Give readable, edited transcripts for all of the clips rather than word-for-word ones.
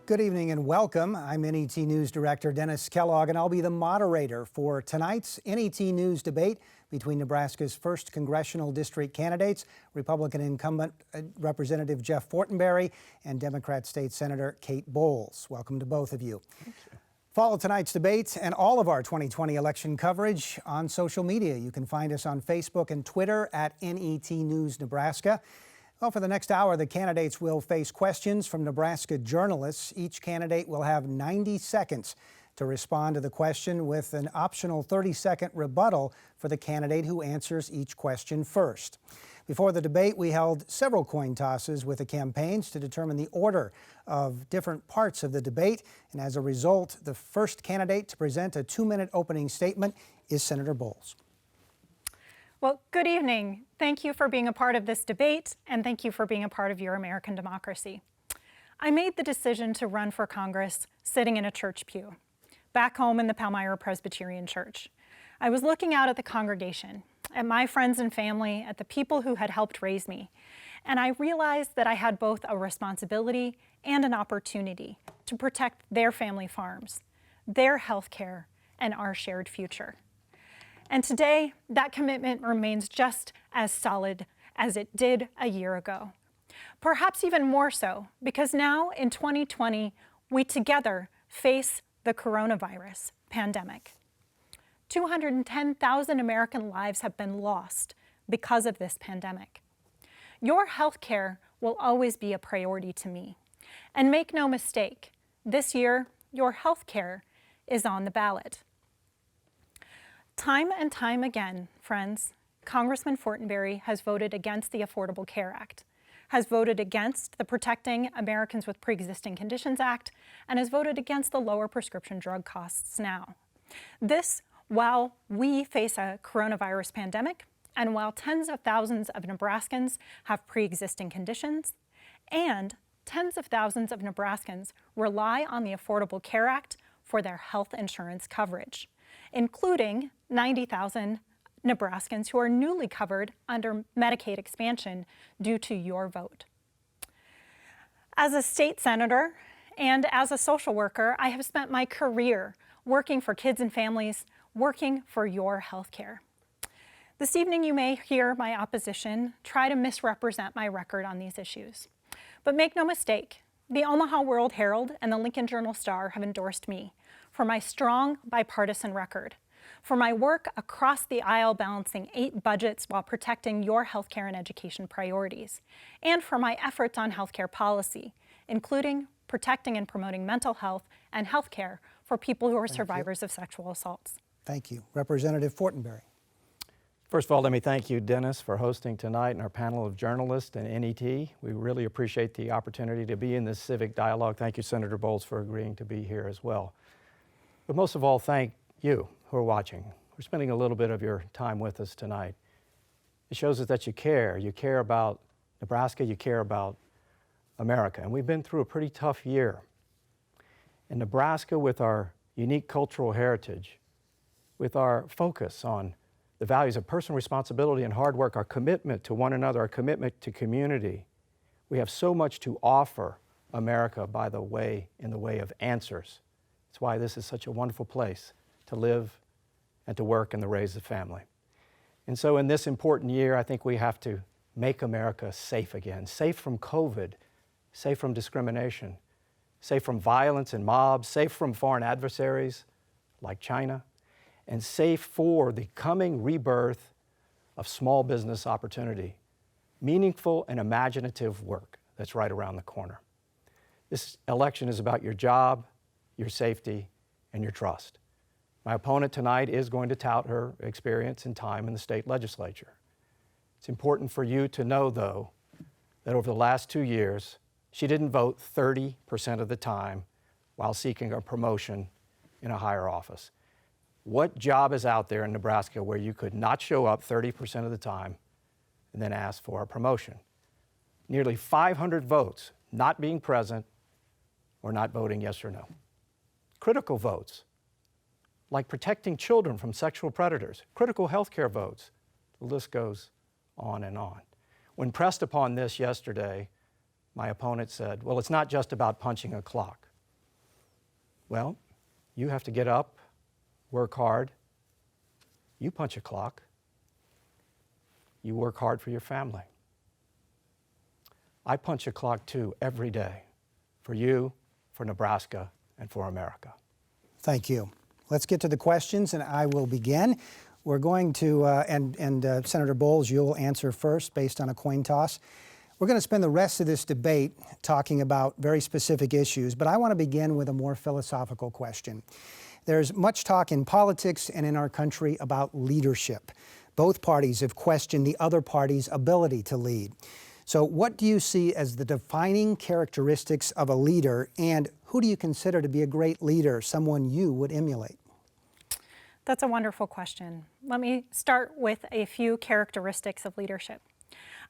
Good evening and welcome. I'm NET News Director Dennis Kellogg, and I'll be the moderator for tonight's NET News debate between Nebraska's 1st Congressional District candidates, Republican incumbent Representative Jeff Fortenberry and Democrat State Senator Kate Bowles. Welcome to both of you. Thank you. Follow tonight's debate and all of our 2020 election coverage on social media. You can find us on Facebook and Twitter at NET News Nebraska. Well, for the next hour, the candidates will face questions from Nebraska journalists. Each candidate will have 90 seconds to respond to the question, with an optional 30-second rebuttal for the candidate who answers each question first. Before the debate, we held several coin tosses with the campaigns to determine the order of different parts of the debate. And as a result, the first candidate to present a 2-minute opening statement is Senator Bowles. Well, good evening. Thank you for being a part of this debate, and thank you for being a part of your American democracy. I made the decision to run for Congress sitting in a church pew, back home in the Palmyra Presbyterian Church. I was looking out at the congregation, at my friends and family, at the people who had helped raise me, and I realized that I had both a responsibility and an opportunity to protect their family farms, their health care, and our shared future. And today, that commitment remains just as solid as it did a year ago. Perhaps even more so, because now in 2020, we together face the coronavirus pandemic. 210,000 American lives have been lost because of this pandemic. Your health care will always be a priority to me. And make no mistake, this year, your health care is on the ballot. Time and time again, friends, Congressman Fortenberry has voted against the Affordable Care Act, has voted against the Protecting Americans with Pre-Existing Conditions Act, and has voted against the lower prescription drug costs now. This, while we face a coronavirus pandemic, and while tens of thousands of Nebraskans have pre-existing conditions, and tens of thousands of Nebraskans rely on the Affordable Care Act for their health insurance coverage, including 90,000 Nebraskans who are newly covered under Medicaid expansion due to your vote. As a state senator and as a social worker, I have spent my career working for kids and families, working for your health care. This evening, you may hear my opposition try to misrepresent my record on these issues. But make no mistake, the Omaha World Herald and the Lincoln Journal-Star have endorsed me for my strong bipartisan record, for my work across the aisle balancing 8 budgets while protecting your healthcare and education priorities, and for my efforts on healthcare policy, including protecting and promoting mental health and healthcare for people who are survivors of sexual assaults. Thank you. Representative Fortenberry. First of all, let me thank you, Dennis, for hosting tonight and our panel of journalists and NET. We really appreciate the opportunity to be in this civic dialogue. Thank you, Senator Bowles, for agreeing to be here as well. But most of all, thank you who are watching. We're spending a little bit of your time with us tonight. It shows us that you care. You care about Nebraska, you care about America. And we've been through a pretty tough year. In Nebraska, with our unique cultural heritage, with our focus on the values of personal responsibility and hard work, our commitment to one another, our commitment to community, we have so much to offer America in the way of answers. That's why this is such a wonderful place to live and to work and to raise a family. And so in this important year, I think we have to make America safe again, safe from COVID, safe from discrimination, safe from violence and mobs, safe from foreign adversaries like China, and safe for the coming rebirth of small business opportunity, meaningful and imaginative work that's right around the corner. This election is about your job, your safety, and your trust. My opponent tonight is going to tout her experience and time in the state legislature. It's important for you to know, though, that over the last 2 years, she didn't vote 30% of the time while seeking a promotion in a higher office. What job is out there in Nebraska where you could not show up 30% of the time and then ask for a promotion? nearly 500 votes not being present or not voting yes or no. Critical votes, like protecting children from sexual predators, critical healthcare votes, the list goes on and on. When pressed upon this yesterday, my opponent said, well, it's not just about punching a clock. Well, you have to get up, work hard. You punch a clock. You work hard for your family. I punch a clock too every day for you, for Nebraska, and for America. Thank you. Let's get to the questions, and I will begin. We're going to, Senator Bowles, you'll answer first based on a coin toss. We're going to spend the rest of this debate talking about very specific issues, but I want to begin with a more philosophical question. There's much talk in politics and in our country about leadership. Both parties have questioned the other party's ability to lead. So what do you see as the defining characteristics of a leader, and who do you consider to be a great leader, someone you would emulate? That's a wonderful question. Let me start with a few characteristics of leadership.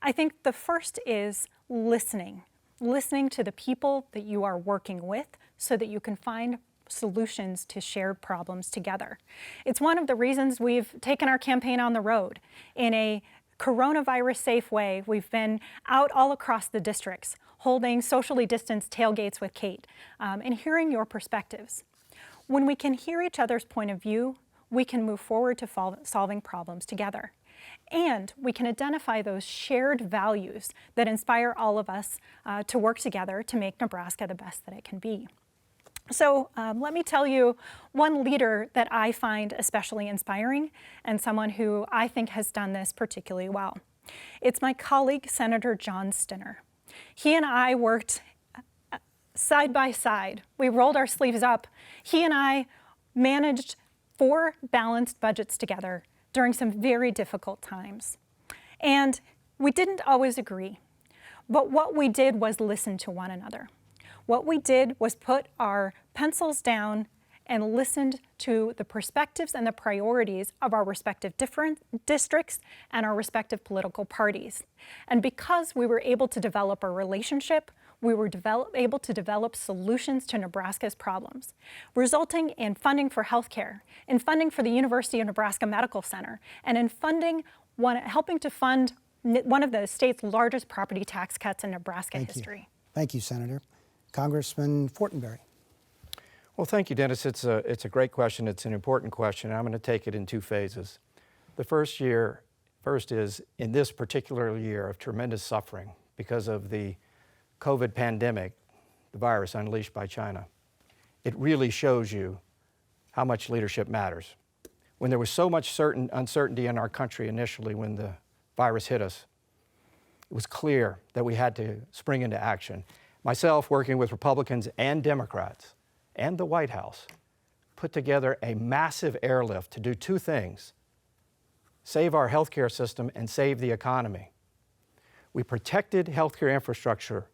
I think the first is listening to the people that you are working with so that you can find solutions to shared problems together. It's one of the reasons we've taken our campaign on the road. In a coronavirus safe way, we've been out all across the districts holding socially distanced tailgates with Kate and hearing your perspectives. When we can hear each other's point of view, we can move forward to solving problems together. And we can identify those shared values that inspire all of us to work together to make Nebraska the best that it can be. So let me tell you one leader that I find especially inspiring and someone who I think has done this particularly well. It's my colleague, Senator John Stinner. He and I worked side by side. We rolled our sleeves up. He and I managed 4 balanced budgets together during some very difficult times. And we didn't always agree, but what we did was listen to one another. What we did was put our pencils down and listened to the perspectives and the priorities of our respective different districts and our respective political parties. And because we were able to develop a relationship, we were able to develop solutions to Nebraska's problems, resulting in funding for healthcare, in funding for the University of Nebraska Medical Center, and in helping to fund one of the state's largest property tax cuts in Nebraska history. Thank you, Senator. Congressman Fortenberry. Well, thank you, Dennis. It's a great question. It's an important question. I'm going to take it in 2 phases. The first is in this particular year of tremendous suffering because of the COVID pandemic, the virus unleashed by China. It really shows you how much leadership matters. When there was so much uncertainty in our country initially when the virus hit us, it was clear that we had to spring into action. Myself, working with Republicans and Democrats and the White House, put together a massive airlift to do 2 things: save our healthcare system and save the economy. We protected healthcare infrastructure,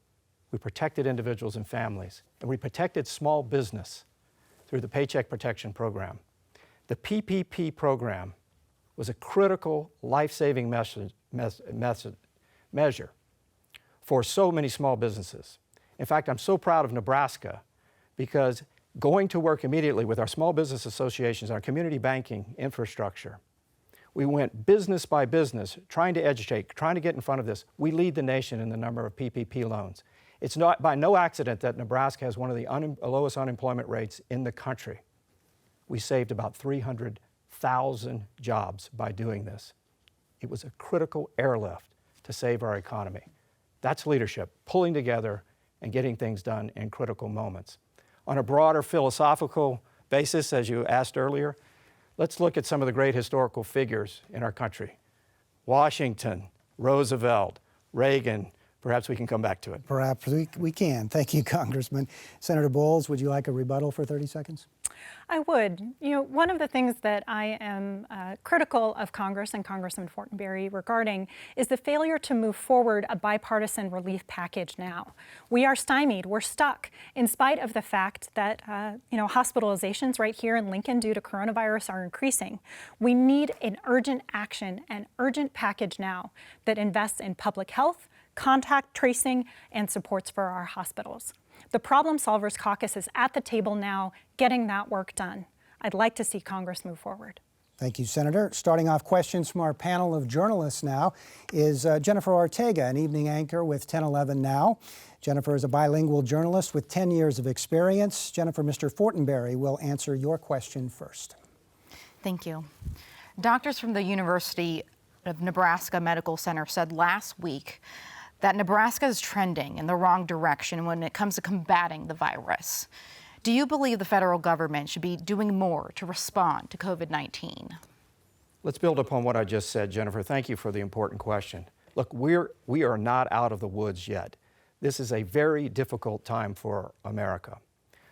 we protected individuals and families, and we protected small business through the Paycheck Protection Program. The PPP program was a critical life-saving measure for so many small businesses. In fact, I'm so proud of Nebraska because going to work immediately with our small business associations, our community banking infrastructure, we went business by business, trying to educate, trying to get in front of this. We lead the nation in the number of PPP loans. It's not by no accident that Nebraska has one of the lowest unemployment rates in the country. We saved about 300,000 jobs by doing this. It was a critical airlift to save our economy. That's leadership, pulling together and getting things done in critical moments. On a broader philosophical basis, as you asked earlier, let's look at some of the great historical figures in our country. Washington, Roosevelt, Reagan. Perhaps we can come back to it. Perhaps we can. Thank you, Congressman. Senator Bowles, would you like a rebuttal for 30 seconds? I would. You know, one of the things that I am critical of Congress and Congressman Fortenberry regarding is the failure to move forward a bipartisan relief package now. We are stymied. We're stuck in spite of the fact that, hospitalizations right here in Lincoln due to coronavirus are increasing. We need an urgent action, an urgent package now that invests in public health, contact tracing, and supports for our hospitals. The Problem Solvers Caucus is at the table now, getting that work done. I'd like to see Congress move forward. Thank you, Senator. Starting off questions from our panel of journalists now is Jennifer Ortega, an evening anchor with 1011 Now. Jennifer is a bilingual journalist with 10 years of experience. Jennifer, Mr. Fortenberry will answer your question first. Thank you. Doctors from the University of Nebraska Medical Center said last week that Nebraska is trending in the wrong direction when it comes to combating the virus. Do you believe the federal government should be doing more to respond to COVID-19? Let's build upon what I just said, Jennifer. Thank you for the important question. Look, we are not out of the woods yet. This is a very difficult time for America.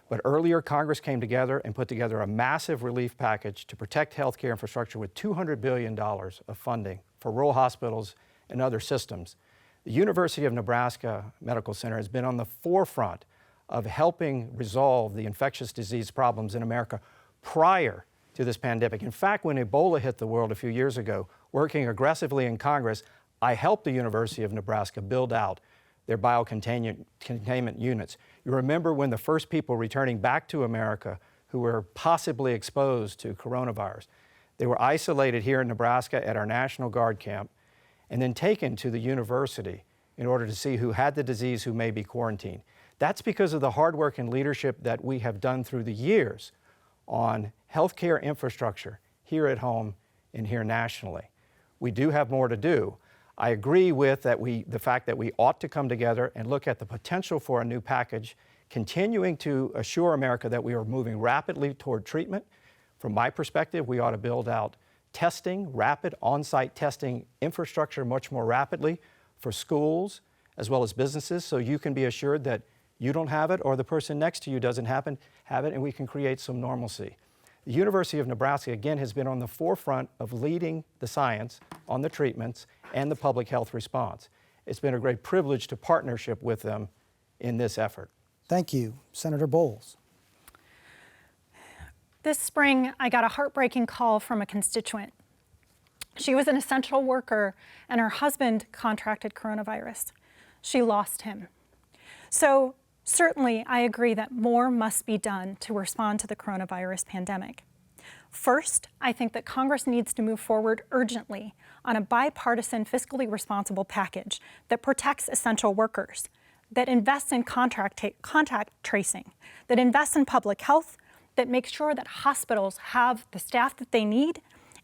But earlier, Congress came together and put together a massive relief package to protect healthcare infrastructure with $200 billion of funding for rural hospitals and other systems. The University of Nebraska Medical Center has been on the forefront of helping resolve the infectious disease problems in America prior to this pandemic. In fact, when Ebola hit the world a few years ago, working aggressively in Congress, I helped the University of Nebraska build out their biocontainment units. You remember when the first people returning back to America who were possibly exposed to coronavirus, they were isolated here in Nebraska at our National Guard camp and then taken to the university in order to see who had the disease, who may be quarantined. That's because of the hard work and leadership that we have done through the years on healthcare infrastructure here at home and here nationally. We do have more to do. I agree with the fact that we ought to come together and look at the potential for a new package, continuing to assure America that we are moving rapidly toward treatment. From my perspective, we ought to build out testing, rapid on-site testing infrastructure much more rapidly for schools as well as businesses, so you can be assured that you don't have it or the person next to you doesn't have it, and we can create some normalcy. The University of Nebraska, again, has been on the forefront of leading the science on the treatments and the public health response. It's been a great privilege to partnership with them in this effort. Thank you. Senator Bowles. This spring, I got a heartbreaking call from a constituent. She was an essential worker and her husband contracted coronavirus. She lost him. So certainly, I agree that more must be done to respond to the coronavirus pandemic. First, I think that Congress needs to move forward urgently on a bipartisan, fiscally responsible package that protects essential workers, that invests in contact tracing, that invests in public health, that makes sure that hospitals have the staff that they need,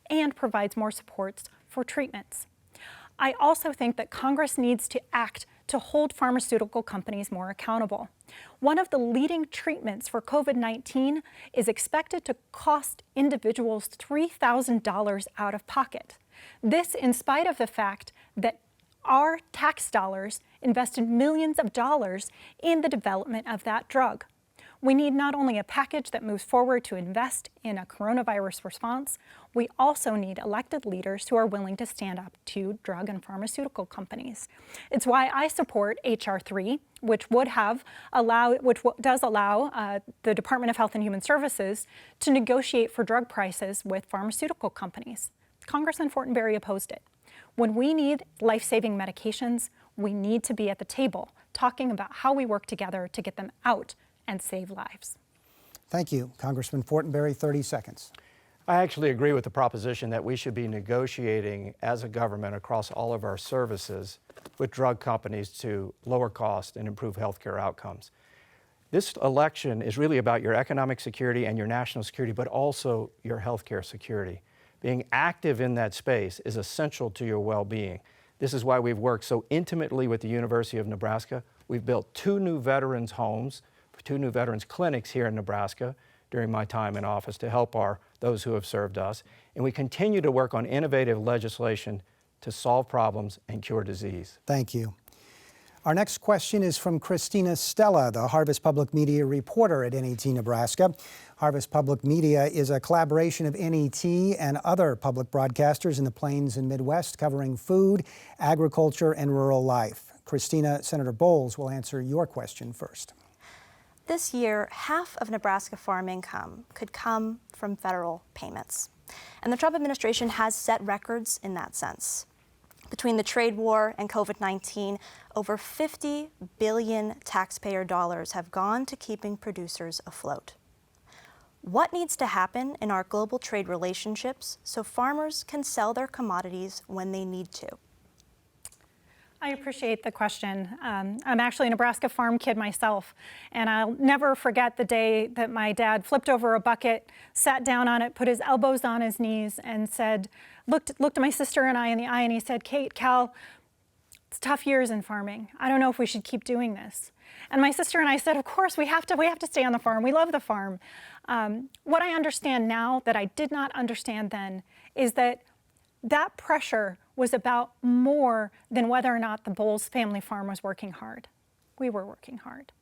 and provides more supports for treatments. I also think that Congress needs to act to hold pharmaceutical companies more accountable. One of the leading treatments for COVID-19 is expected to cost individuals $3,000 out of pocket. This in spite of the fact that our tax dollars invested millions of dollars in the development of that drug. We need not only a package that moves forward to invest in a coronavirus response, we also need elected leaders who are willing to stand up to drug and pharmaceutical companies. It's why I support H.R. 3, which does allow the Department of Health and Human Services to negotiate for drug prices with pharmaceutical companies. Congressman Fortenberry opposed it. When we need life-saving medications, we need to be at the table talking about how we work together to get them out and save lives. Thank you. Congressman Fortenberry, 30 seconds. I actually agree with the proposition that we should be negotiating as a government across all of our services with drug companies to lower cost and improve healthcare outcomes. This election is really about your economic security and your national security, but also your healthcare security. Being active in that space is essential to your well-being. This is why we've worked so intimately with the University of Nebraska. We've built 2 new veterans homes, 2 new veterans clinics here in Nebraska during my time in office to help those who have served us. And we continue to work on innovative legislation to solve problems and cure disease. Thank you. Our next question is from Christina Stella, the Harvest Public Media reporter at NET Nebraska. Harvest Public Media is a collaboration of NET and other public broadcasters in the Plains and Midwest covering food, agriculture, and rural life. Christina, Senator Bowles will answer your question first. This year, half of Nebraska farm income could come from federal payments. And the Trump administration has set records in that sense. Between the trade war and COVID-19, over $50 billion taxpayer dollars have gone to keeping producers afloat. What needs to happen in our global trade relationships so farmers can sell their commodities when they need to? I appreciate the question. I'm actually a Nebraska farm kid myself, and I'll never forget the day that my dad flipped over a bucket, sat down on it, put his elbows on his knees, and said, looked at my sister and I in the eye, and he said, "Kate, Cal, it's tough years in farming. I don't know if we should keep doing this." And my sister and I said, "Of course, we have to stay on the farm. We love the farm." What I understand now that I did not understand then is that pressure was about more than whether or not the Bowles family farm was working hard. We were working hard.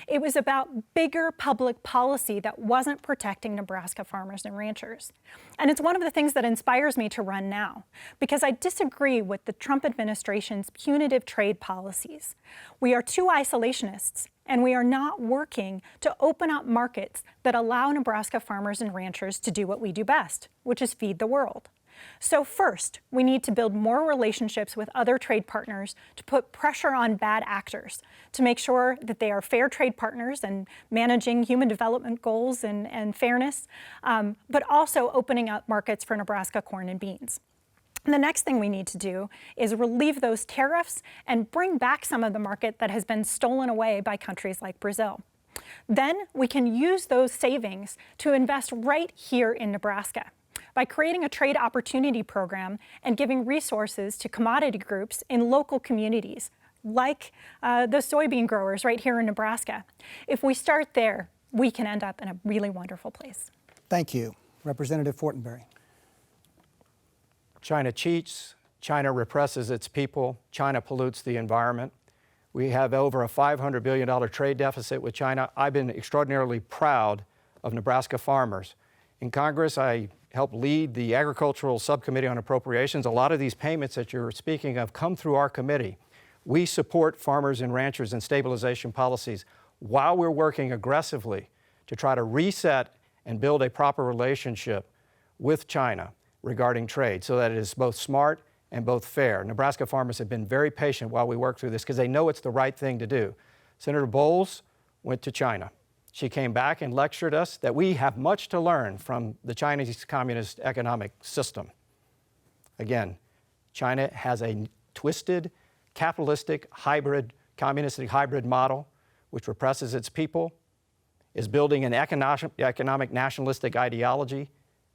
It was about bigger public policy that wasn't protecting Nebraska farmers and ranchers. And it's one of the things that inspires me to run now, because I disagree with the Trump administration's punitive trade policies. We are too isolationists, and we are not working to open up markets that allow Nebraska farmers and ranchers to do what we do best, which is feed the world. So first, we need to build more relationships with other trade partners to put pressure on bad actors, to make sure that they are fair trade partners and managing human development goals and fairness, but also opening up markets for Nebraska corn and beans. And the next thing we need to do is relieve those tariffs and bring back some of the market that has been stolen away by countries like Brazil. Then we can use those savings to invest right here in Nebraska by creating a trade opportunity program and giving resources to commodity groups in local communities, like the soybean growers right here in Nebraska. If we start there, we can end up in a really wonderful place. Thank you. Representative Fortenberry. China cheats, China represses its people, China pollutes the environment. We have over a $500 billion trade deficit with China. I've been extraordinarily proud of Nebraska farmers. In Congress, I helped lead the Agricultural Subcommittee on Appropriations. A lot of these payments that you're speaking of come through our committee. We support farmers and ranchers and stabilization policies while we're working aggressively to try to reset and build a proper relationship with China regarding trade so that it is both smart and both fair. Nebraska farmers have been very patient while we work through this because they know it's the right thing to do. Senator Bowles went to China. She came back and lectured us that we have much to learn from the Chinese communist economic system. Again, China has a twisted, capitalistic, hybrid, communistic hybrid model which represses its people, is building an economic nationalistic ideology,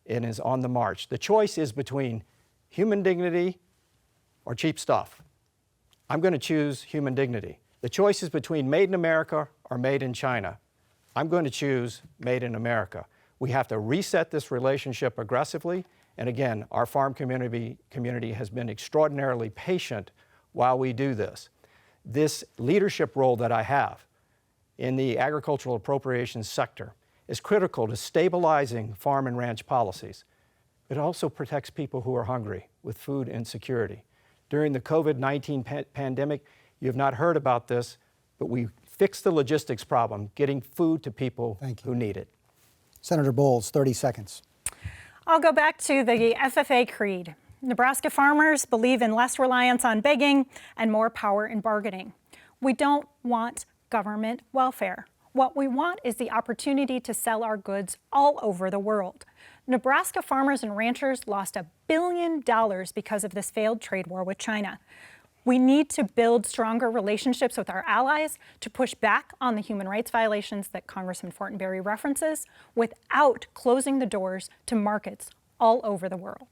and is on the march. The choice is between human dignity or cheap stuff. I'm going to choose human dignity. The choice is between made in America or made in China. I'm going to choose made in America. We have to reset this relationship aggressively. And again, our farm community has been extraordinarily patient while we do this. This leadership role that I have in the agricultural appropriations sector is critical to stabilizing farm and ranch policies. It also protects people who are hungry with food insecurity. During the COVID-19 pandemic, you have not heard about this, but we fixed the logistics problem, getting food to people who need it. Senator Bowles, 30 seconds. I'll go back to the FFA creed. Nebraska farmers believe in less reliance on begging and more power in bargaining. We don't want government welfare. What we want is the opportunity to sell our goods all over the world. Nebraska farmers and ranchers lost $1 billion because of this failed trade war with China. We need to build stronger relationships with our allies to push back on the human rights violations that Congressman Fortenberry references without closing the doors to markets all over the world.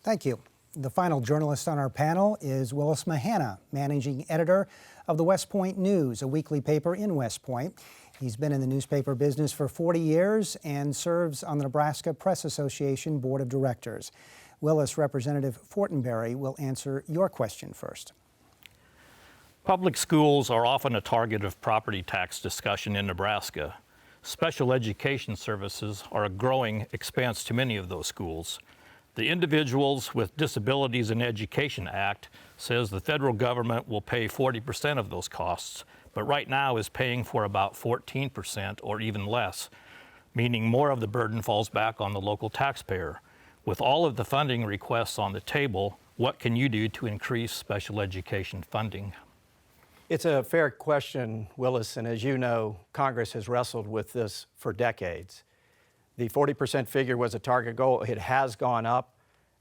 Thank you. The final journalist on our panel is Willis Mahana, managing editor of the West Point News, a weekly paper in West Point. He's been in the newspaper business for 40 years and serves on the Nebraska Press Association Board of Directors. Willis, Representative Fortenberry will answer your question first. Public schools are often a target of property tax discussion in Nebraska. Special education services are a growing expense to many of those schools. The Individuals with Disabilities in Education Act says the federal government will pay 40% of those costs, but right now is paying for about 14% or even less, meaning more of the burden falls back on the local taxpayer. With all of the funding requests on the table, What can you do to increase special education funding? It's a fair question, Willis, and as you know, Congress has wrestled with this for decades. The 40% figure was a target goal. It has gone up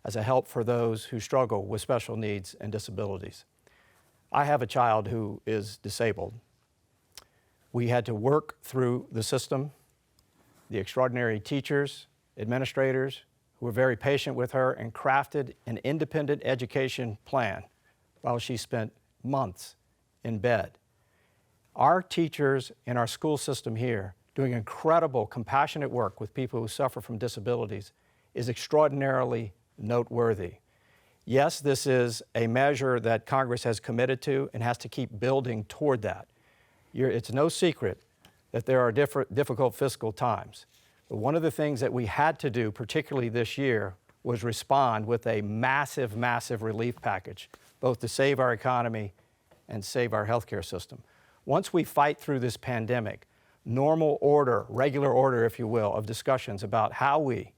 as a help for those who struggle with special needs and disabilities. I have a child who is disabled. We had to work through the system, the extraordinary teachers, administrators who were very patient with her and crafted an independent education plan while she spent months in bed. Our teachers in our school system here doing incredible, compassionate work with people who suffer from disabilities is extraordinarily noteworthy. Yes, this is a measure that Congress has committed to and has to keep building toward that. It's no secret that there are difficult fiscal times. But one of the things that we had to do, particularly this year, was respond with a massive, massive relief package, both to save our economy and save our healthcare system. Once we fight through this pandemic, normal order, regular order, if you will, of discussions about how we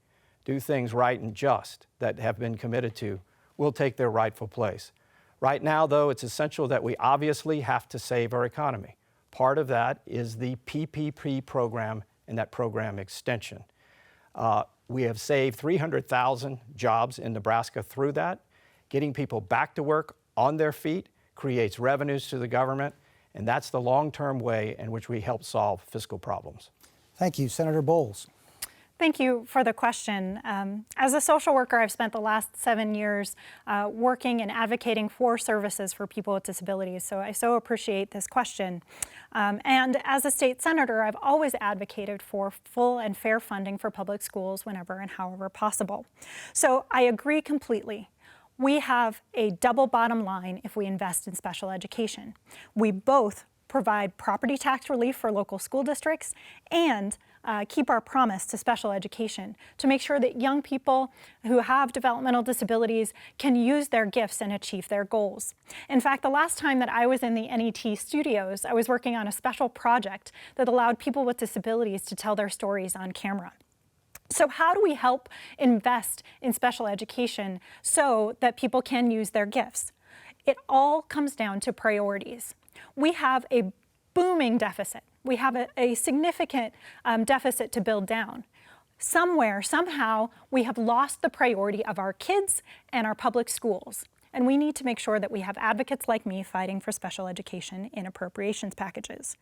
do things right and just that have been committed to will take their rightful place. Right now, though, it's essential that we obviously have to save our economy. Part of that is the PPP program and that program extension. We have saved 300,000 jobs in Nebraska through that. Getting people back to work on their feet creates revenues to the government, and that's the long-term way in which we help solve fiscal problems. Thank you. Senator Bowles. Thank you for the question. As a social worker, I've spent the last 7 years working and advocating for services for people with disabilities, so I so appreciate this question. And as a state senator, I've always advocated for full and fair funding for public schools whenever and however possible. So I agree completely. We have a double bottom line if we invest in special education. We both provide property tax relief for local school districts and keep our promise to special education to make sure that young people who have developmental disabilities can use their gifts and achieve their goals. In fact, the last time that I was in the NET studios, I was working on a special project that allowed people with disabilities to tell their stories on camera. So how do we help invest in special education so that people can use their gifts? It all comes down to priorities. We have a booming deficit. We have a significant deficit to build down. Somewhere, somehow, we have lost the priority of our kids and our public schools. And we need to make sure that we have advocates like me fighting for special education in appropriations packages.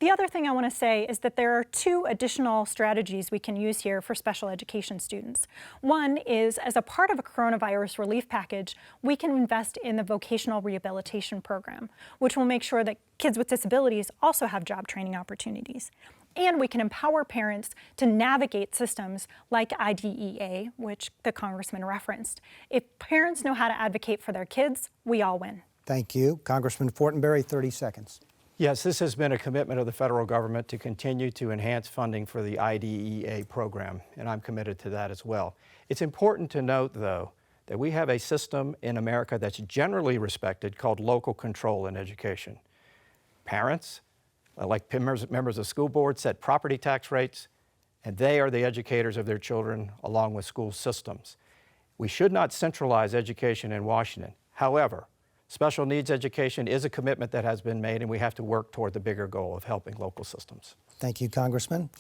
The other thing I want to say is that there are two additional strategies we can use here for special education students. One is, as a part of a coronavirus relief package, we can invest in the vocational rehabilitation program, which will make sure that kids with disabilities also have job training opportunities. And we can empower parents to navigate systems like IDEA, which the congressman referenced. If parents know how to advocate for their kids, we all win. Thank you. Congressman Fortenberry, 30 seconds. Yes, this has been a commitment of the federal government to continue to enhance funding for the IDEA program, and I'm committed to that as well. It's important to note, though, that we have a system in America that's generally respected called local control in education. Parents, like members of school boards, set property tax rates, and they are the educators of their children along with school systems. We should not centralize education in Washington. However, special needs education is a commitment that has been made, and we have to work toward the bigger goal of helping local systems. Thank you, Congressman.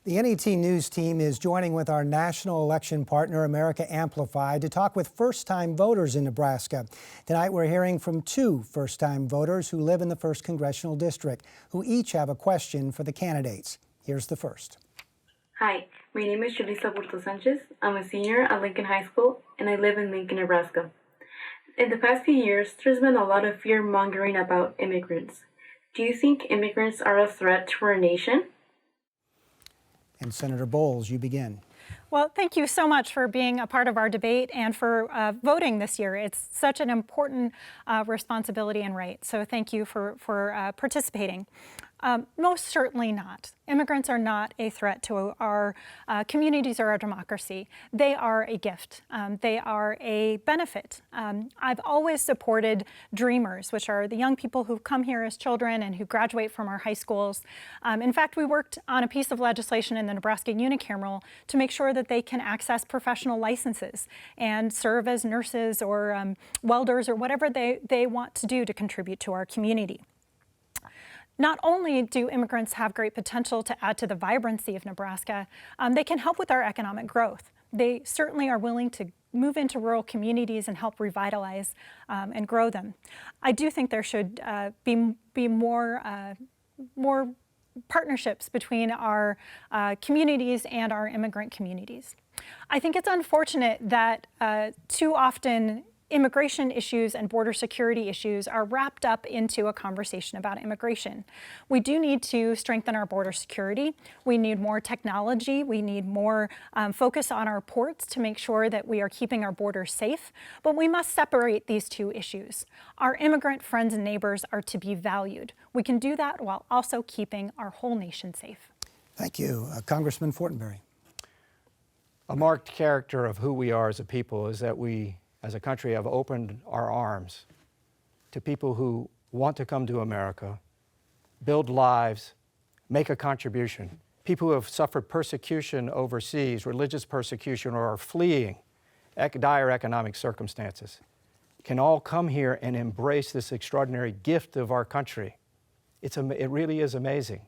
The NET News team is joining with our national election partner, America Amplified, to talk with first-time voters in Nebraska. Tonight, we're hearing from two first-time voters who live in the 1st Congressional District, who each have a question for the candidates. Here's the first. Hi, my name is Julissa Burto Sanchez. I'm a senior at Lincoln High School, and I live in Lincoln, Nebraska. In the past few years, there's been a lot of fear-mongering about immigrants. Do you think immigrants are a threat to our nation? And Senator Bowles, you begin. Well, thank you so much for being a part of our debate and for voting this year. It's such an important responsibility and right. So thank you for participating. Most certainly not. Immigrants are not a threat to our communities or our democracy. They are a gift. They are a benefit. I've always supported Dreamers, which are the young people who come here as children and who graduate from our high schools. In fact, we worked on a piece of legislation in the Nebraska Unicameral to make sure that they can access professional licenses and serve as nurses or welders or whatever they want to do to contribute to our community. Not only do immigrants have great potential to add to the vibrancy of Nebraska, they can help with our economic growth. They certainly are willing to move into rural communities and help revitalize and grow them. I do think there should be more partnerships between our communities and our immigrant communities. I think it's unfortunate that too often immigration issues and border security issues are wrapped up into a conversation about immigration. We do need to strengthen our border security. We need more technology. We need more focus on our ports to make sure that we are keeping our borders safe. But we must separate these two issues. Our immigrant friends and neighbors are to be valued. We can do that while also keeping our whole nation safe. Thank you. Congressman Fortenberry. A marked character of who we are as a people is that we, as a country, have opened our arms to people who want to come to America, build lives, make a contribution. People who have suffered persecution overseas, religious persecution, or are fleeing dire economic circumstances, can all come here and embrace this extraordinary gift of our country. It really is amazing.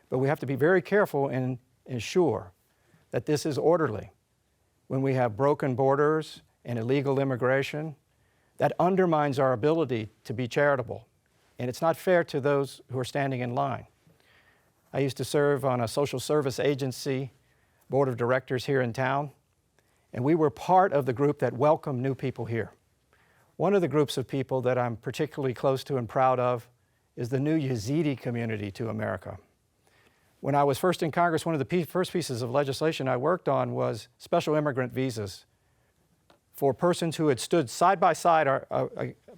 But we have to be very careful and ensure that this is orderly. When we have broken borders and illegal immigration, that undermines our ability to be charitable. And it's not fair to those who are standing in line. I used to serve on a social service agency board of directors here in town, and we were part of the group that welcomed new people here. One of the groups of people that I'm particularly close to and proud of is the new Yazidi community to America. When I was first in Congress, one of the first pieces of legislation I worked on was special immigrant visas for persons who had stood side by side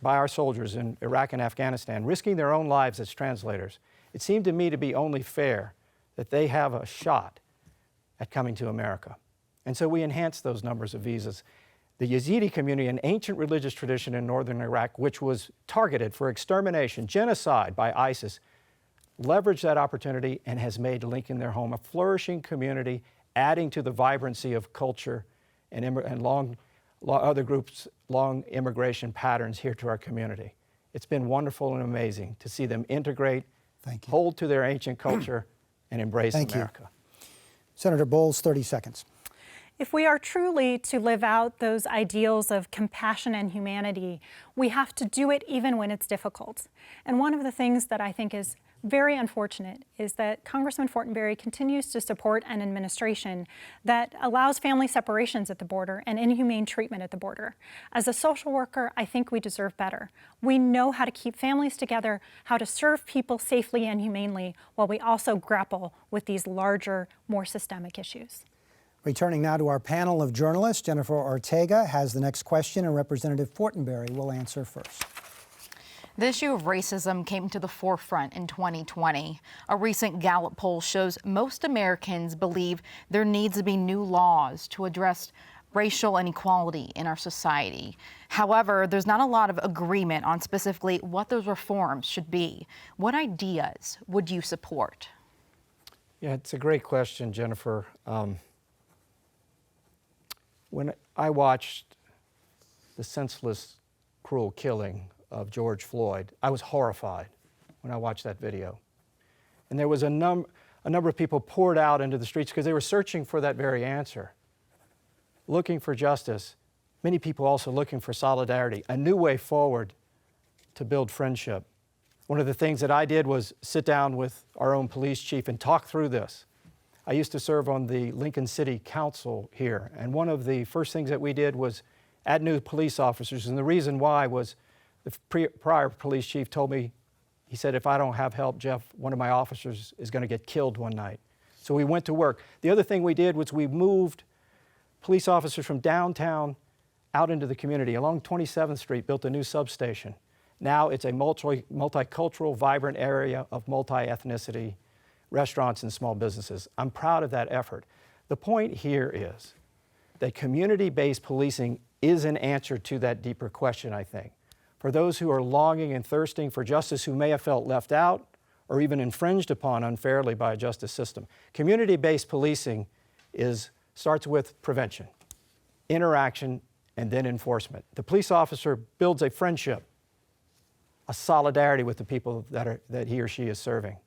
by our soldiers in Iraq and Afghanistan, risking their own lives as translators. It seemed to me to be only fair that they have a shot at coming to America. And so we enhanced those numbers of visas. The Yazidi community, an ancient religious tradition in northern Iraq, which was targeted for extermination, genocide by ISIS, leveraged that opportunity and has made Lincoln their home, a flourishing community, adding to the vibrancy of culture and other groups' long immigration patterns here to our community. It's been wonderful and amazing to see them integrate, hold to their ancient culture, and embrace America. Senator Bowles, 30 seconds. If we are truly to live out those ideals of compassion and humanity, we have to do it even when it's difficult. And one of the things that I think is very unfortunate is that Congressman Fortenberry continues to support an administration that allows family separations at the border and inhumane treatment at the border. As a social worker, I think we deserve better. We know how to keep families together, how to serve people safely and humanely, while we also grapple with these larger, more systemic issues. Returning now to our panel of journalists, Jennifer Ortega has the next question, and Representative Fortenberry will answer first. The issue of racism came to the forefront in 2020. A recent Gallup poll shows most Americans believe there needs to be new laws to address racial inequality in our society. However, there's not a lot of agreement on specifically what those reforms should be. What ideas would you support? Yeah, it's a great question, Jennifer. When I watched the senseless, cruel killing of George Floyd, I was horrified when I watched that video. And there was a number of people poured out into the streets because they were searching for that very answer, looking for justice. Many people also looking for solidarity, a new way forward to build friendship. One of the things that I did was sit down with our own police chief and talk through this. I used to serve on the Lincoln City Council here, and one of the first things that we did was add new police officers, and the reason why was the prior police chief told me, he said, if I don't have help, Jeff, one of my officers is going to get killed one night. So we went to work. The other thing we did was we moved police officers from downtown out into the community. Along 27th Street, built a new substation. Now it's a multicultural, vibrant area of multi-ethnicity, restaurants and small businesses. I'm proud of that effort. The point here is that community-based policing is an answer to that deeper question, I think. For those who are longing and thirsting for justice, who may have felt left out or even infringed upon unfairly by a justice system, community-based policing is starts with prevention, interaction, and then enforcement. The police officer builds a friendship, a solidarity with the people that he or she is serving,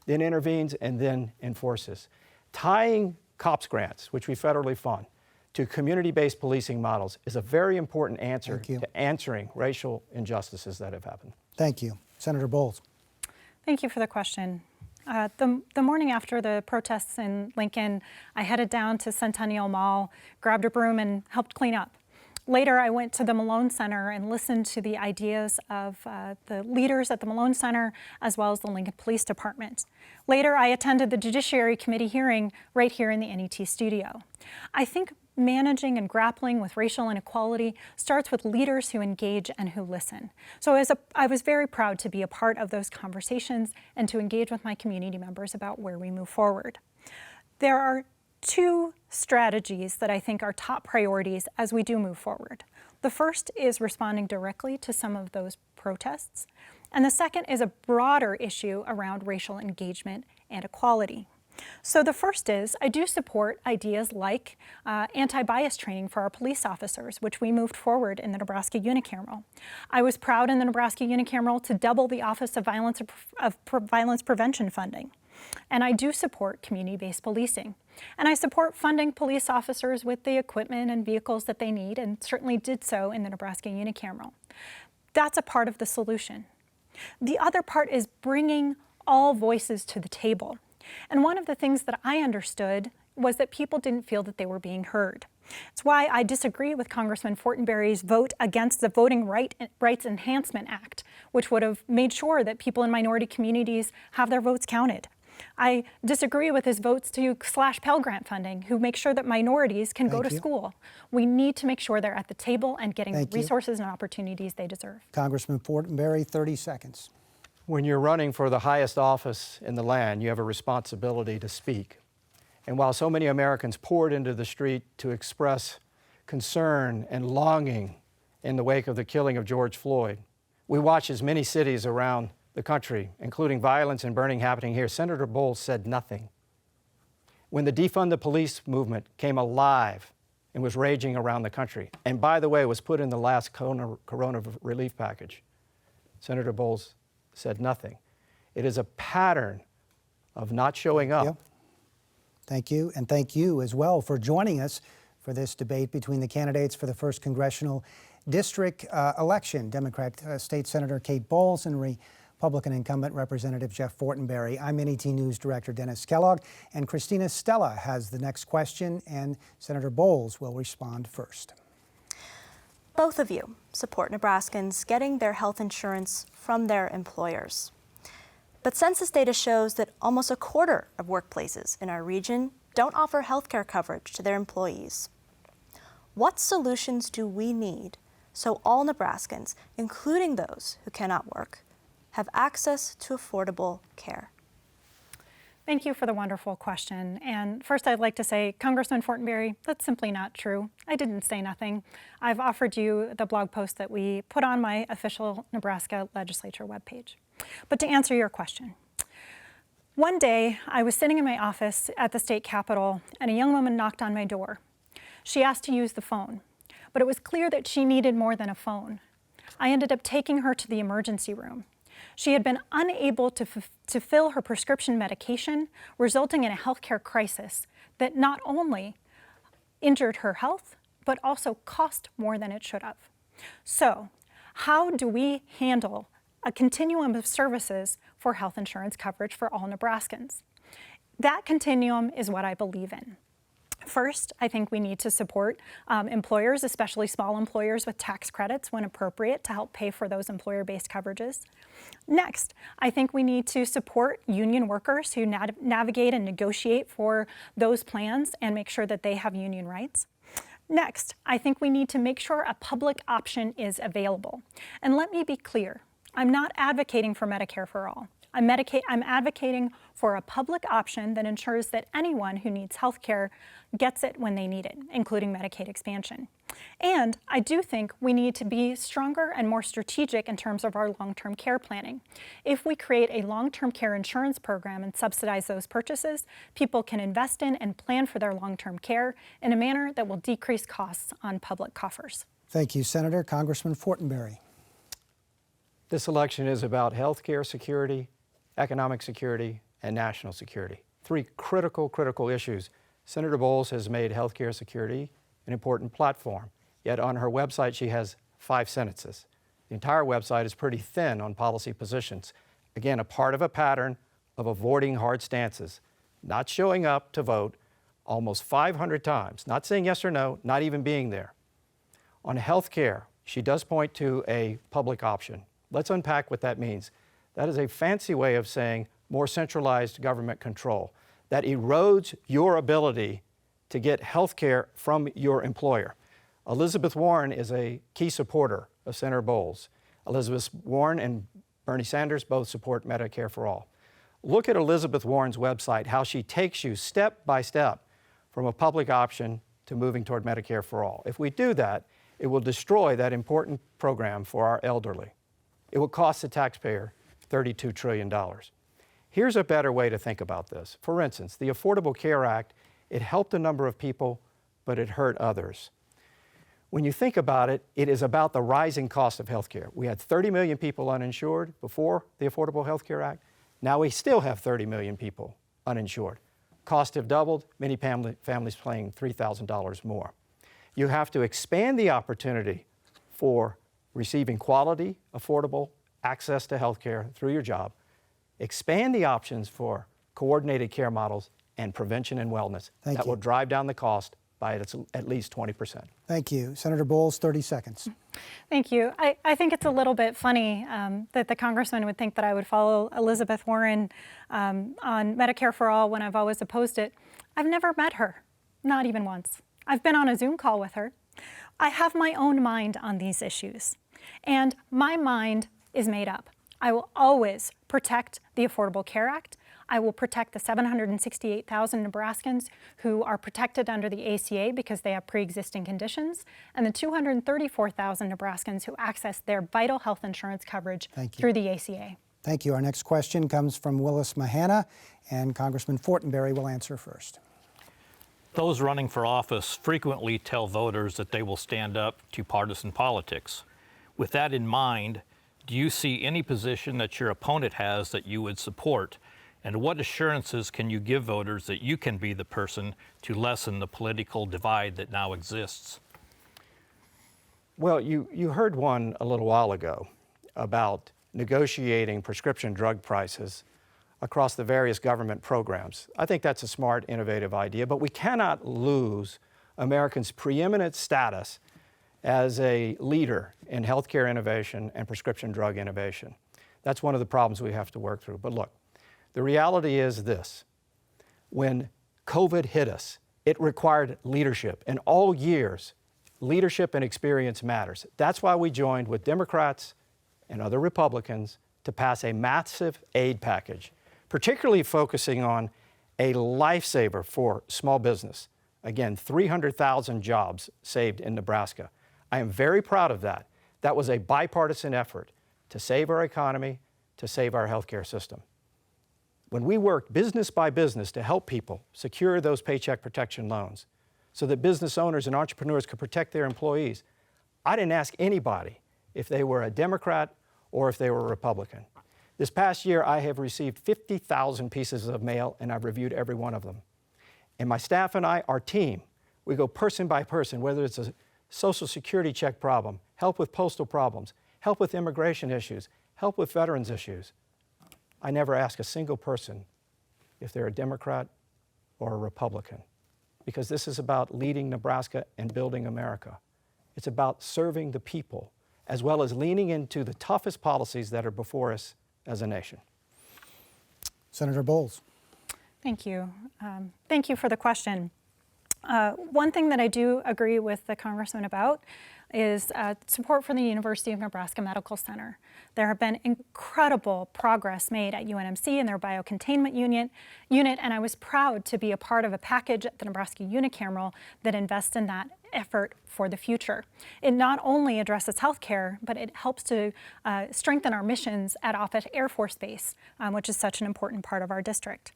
then intervenes and then enforces. Tying COPS grants, which we federally fund, to community-based policing models is a very important answer to answering racial injustices that have happened. Thank you. Senator Bowles. Thank you for the question. The morning after the protests in Lincoln, I headed down to Centennial Mall, grabbed a broom, and helped clean up. Later, I went to the Malone Center and listened to the ideas of the leaders at the Malone Center, as well as the Lincoln Police Department. Later, I attended the Judiciary Committee hearing right here in the NET studio. I think managing and grappling with racial inequality starts with leaders who engage and who listen. So I was very proud to be a part of those conversations and to engage with my community members about where we move forward. There are two strategies that I think are top priorities as we do move forward. The first is responding directly to some of those protests, and the second is a broader issue around racial engagement and equality. So the first is, I do support ideas like anti-bias training for our police officers, which we moved forward in the Nebraska Unicameral. I was proud in the Nebraska Unicameral to double the Office of Violence Prevention funding. And I do support community-based policing. And I support funding police officers with the equipment and vehicles that they need, and certainly did so in the Nebraska Unicameral. That's a part of the solution. The other part is bringing all voices to the table. And one of the things that I understood was that people didn't feel that they were being heard. It's why I disagree with Congressman Fortenberry's vote against the Voting Rights Enhancement Act, which would have made sure that people in minority communities have their votes counted. I disagree with his votes to slash Pell Grant funding, who make sure that minorities can go to school. We need to make sure they're at the table and getting the resources and opportunities they deserve. Congressman Fortenberry, 30 seconds. When you're running for the highest office in the land, you have a responsibility to speak. And while so many Americans poured into the street to express concern and longing in the wake of the killing of George Floyd, we watched as many cities around the country, including violence and burning happening here. Senator Bowles said nothing. When the Defund the Police movement came alive and was raging around the country, and by the way, was put in the last corona relief package, Senator Bowles said nothing. It is a pattern of not showing up. Yep. Thank you, and thank you as well for joining us for this debate between the candidates for the 1st Congressional District election, Democrat State Senator Kate Bowles and Republican incumbent Representative Jeff Fortenberry. I'm NET News Director Dennis Kellogg, and Christina Stella has the next question, and Senator Bowles will respond first. Both of you support Nebraskans getting their health insurance from their employers. But census data shows that almost a quarter of workplaces in our region don't offer health care coverage to their employees. What solutions do we need so all Nebraskans, including those who cannot work, have access to affordable care? Thank you for the wonderful question. And first, I'd like to say, Congressman Fortenberry, that's simply not true. I didn't say nothing. I've offered you the blog post that we put on my official Nebraska legislature webpage. But to answer your question, one day I was sitting in my office at the state capitol and a young woman knocked on my door. She asked to use the phone, but it was clear that she needed more than a phone. I ended up taking her to the emergency room. She had been unable to fill her prescription medication, resulting in a healthcare crisis that not only injured her health, but also cost more than it should have. So, how do we handle a continuum of services for health insurance coverage for all Nebraskans? That continuum is what I believe in. First, I think we need to support employers, especially small employers, with tax credits when appropriate to help pay for those employer-based coverages. Next, I think we need to support union workers who navigate and negotiate for those plans and make sure that they have union rights. Next, I think we need to make sure a public option is available. And let me be clear, I'm not advocating for Medicare for all. I'm advocating for a public option that ensures that anyone who needs health care gets it when they need it, including Medicaid expansion. And I do think we need to be stronger and more strategic in terms of our long-term care planning. If we create a long-term care insurance program and subsidize those purchases, people can invest in and plan for their long-term care in a manner that will decrease costs on public coffers. Thank you, Senator. Congressman Fortenberry. This election is about health care security, economic security, and national security. Three critical issues. Senator Bowles has made health care security an important platform, yet on her website she has 5 sentences. The entire website is pretty thin on policy positions. Again, a part of a pattern of avoiding hard stances, not showing up to vote almost 500 times, not saying yes or no, not even being there. On health care, she does point to a public option. Let's unpack what that means. That is a fancy way of saying more centralized government control that erodes your ability to get health care from your employer. Elizabeth Warren is a key supporter of Senator Bowles. Elizabeth Warren and Bernie Sanders both support Medicare for All. Look at Elizabeth Warren's website, how she takes you step by step from a public option to moving toward Medicare for All. If we do that, it will destroy that important program for our elderly. It will cost the taxpayer $32 trillion. Here's a better way to think about this. For instance, the Affordable Care Act, it helped a number of people, but it hurt others. When you think about it, it is about the rising cost of health care. We had 30 million people uninsured before the Affordable Health Care Act. Now we still have 30 million people uninsured. Costs have doubled, many families paying $3,000 more. You have to expand the opportunity for receiving quality, affordable access to health care through your job, expand the options for coordinated care models and prevention and wellness. That will drive down the cost by at least 20%. Thank you. Senator Bowles, 30 seconds. Thank you. I think it's a little bit funny that the congressman would think that I would follow Elizabeth Warren on Medicare for All when I've always opposed it. I've never met her, not even once. I've been on a Zoom call with her. I have my own mind on these issues, and my mind is made up. I will always protect the Affordable Care Act. I will protect the 768,000 Nebraskans who are protected under the ACA because they have pre-existing conditions, and the 234,000 Nebraskans who access their vital health insurance coverage through the ACA. Thank you. Our next question comes from Willis Mahana, and Congressman Fortenberry will answer first. Those running for office frequently tell voters that they will stand up to partisan politics. With that in mind, do you see any position that your opponent has that you would support? And what assurances can you give voters that you can be the person to lessen the political divide that now exists? Well, you heard one a little while ago about negotiating prescription drug prices across the various government programs. I think that's a smart, innovative idea, but we cannot lose Americans' preeminent status as a leader in healthcare innovation and prescription drug innovation. That's one of the problems we have to work through. But look, the reality is this. When COVID hit us, it required leadership. In all years, leadership and experience matters. That's why we joined with Democrats and other Republicans to pass a massive aid package, particularly focusing on a lifesaver for small business. Again, 300,000 jobs saved in Nebraska. I am very proud of that. That was a bipartisan effort to save our economy, to save our healthcare system. When we worked business by business to help people secure those paycheck protection loans so that business owners and entrepreneurs could protect their employees, I didn't ask anybody if they were a Democrat or if they were a Republican. This past year, I have received 50,000 pieces of mail, and I've reviewed every one of them. And my staff and I, our team, we go person by person, whether it's a Social Security check problem, help with postal problems, help with immigration issues, help with veterans issues. I never ask a single person if they're a Democrat or a Republican, because this is about leading Nebraska and building America. It's about serving the people, as well as leaning into the toughest policies that are before us as a nation. Senator Bowles. Thank you. Thank you for the question. One thing that I do agree with the congressman about is support for the University of Nebraska Medical Center. There have been incredible progress made at UNMC in their biocontainment unit, and I was proud to be a part of a package at the Nebraska Unicameral that invests in that effort for the future. It not only addresses healthcare, but it helps to strengthen our missions at Offutt Air Force Base, which is such an important part of our district.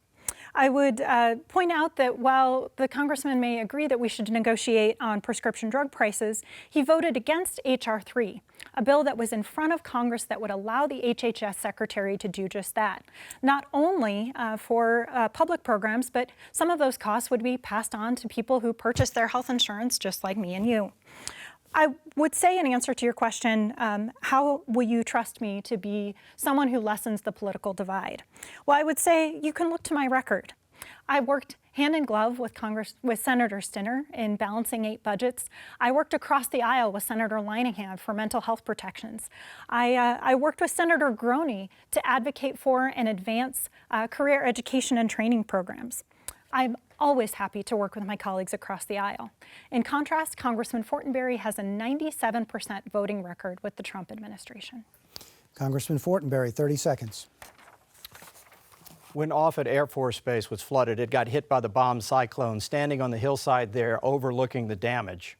I would point out that while the congressman may agree that we should negotiate on prescription drug prices, he voted against H.R. 3, a bill that was in front of Congress that would allow the HHS secretary to do just that. Not only for public programs, but some of those costs would be passed on to people who purchase their health insurance just like me and you. I would say in answer to your question, how will you trust me to be someone who lessens the political divide? Well, I would say you can look to my record. I worked hand in glove with Senator Stinner in balancing 8 budgets. I worked across the aisle with Senator Linehan for mental health protections. I worked with Senator Groney to advocate for and advance career education and training programs. I'm always happy to work with my colleagues across the aisle. In contrast, Congressman Fortenberry has a 97% voting record with the Trump administration. Congressman Fortenberry, 30 seconds. When Offutt Air Force Base was flooded, it got hit by the bomb cyclone. Standing on the hillside there overlooking the damage,